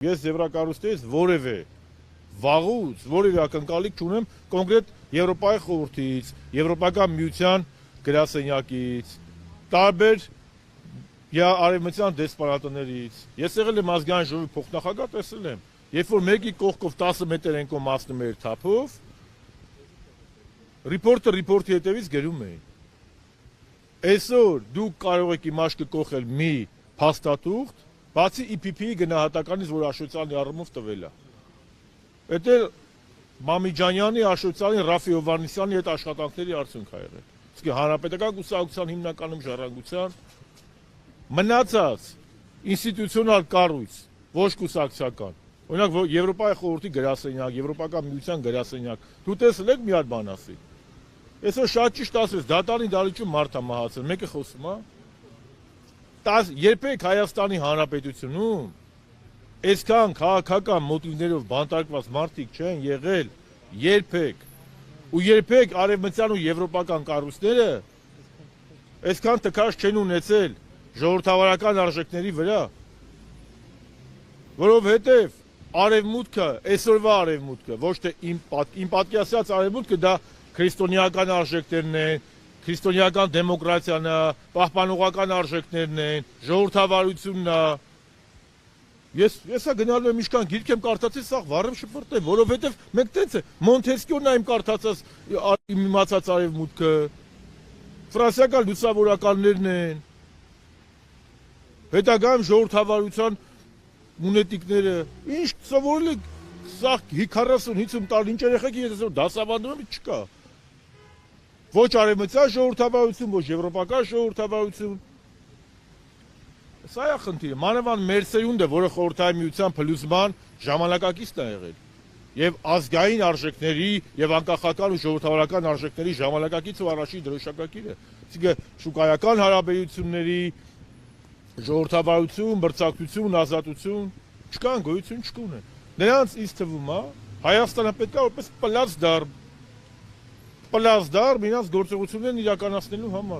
Ես Եվրակառույցից որևէ վաղուց որևէ ակնկալիք չունեմ կոնկրետ Եվրոպայի խորհրդից, Եվրոպական միության գրասենյակից, տարբեր արևմտյան դեսպանատներից։ Ես եղել եմ ազգային ժողովի փոխնախագահ, տեսել եմ, երբ որ մեկի կողքով 10 մետր ենք մասնում էր թափով, ռիպորտի հետևից գրում էին։ Այսօր դուք կարող եք իմ աչքը կողել մի փաստաթուղթ, բացի EPP-ի գնահատականից, որ Աշոտյանի առումով տվել է։ Դա Մամիջանյանի, Աշոտյանի, Ռաֆի Հովհաննիսյանի հետ աշխատանքների արդյունք է եղել։ Իսկ հանրապետական կուսակցության հիմնականում ժառանգության մնացած ինստիտուցիոնալ կառույց, ոչ կուսակցական, օրինակ Եվրոպայի խորհրդի գրասենյակ, Եվրոպական միության գրասենյակ, դու տեսել եք մի հատ բան ասի։ Այսօր շատ ճիշտ ասես, դատարանի դահլիճում մարդ է մահացել, մեկը խոսում է։ Երբեք Հայաստանի Հանրապետությունում այսքան քաղաքական մոտիվներով բանտարկված մարդիկ չեն եղել, երբեք։ Ու երբեք արևմտյան ու եվրոպական կառույցները այսքան տքաշ չեն ունեցել ժողովրդավարական արժեքների վրա, որովհետև արևմուտքը, այսօրվա արևմուտքը, ոչ թե իմ պատկերացրած արևմուտքը, դա քրիստոնեական արժեքներն են, քրիստոնեական դեմոկրատիան է, պահպանողական արժեքներն են, ժողովրդավարությունն է։ Ես գնալու եմ ինչքան գիրք եմ կարդացել, սաղ վառեմ շփրտեմ, որովհետև մենք տենց է, Մոնտեսկյոն է իմ կարդացած իմացած արևմուտքը, ֆրանսիական լուսավորականներն են, հետագայում ժողովրդավարության մունետիկները, ինչ սովորել եք, սաղ 40-50 տարի, ինչ երեխեքի ես դասավանդում եմ, չկա։ Ոչ արևմտյան ժողովրդավարություն, ոչ եվրոպական ժողովրդավարություն։ Սա է խնդիրը, մանավանդ մեր սերունդը, որը խորհրդային միության փլուզման ժամանակակիցն է եղել, եւ ազգային արժեքների եւ անկախական ու ժողովրդավարական արժեքների ժամանակակից ու առաջին դրոշակակիրը։ Այսինքն շուկայական հարաբերությունների, ժողովրդավարություն, մրցակցություն, ազատություն չկան, գոյություն չկունեն։ Նրանց ինձ թվում է Հայաստանը պետք է որպես պլացդարմ իրենց գործողություններն իրականացնելու համար։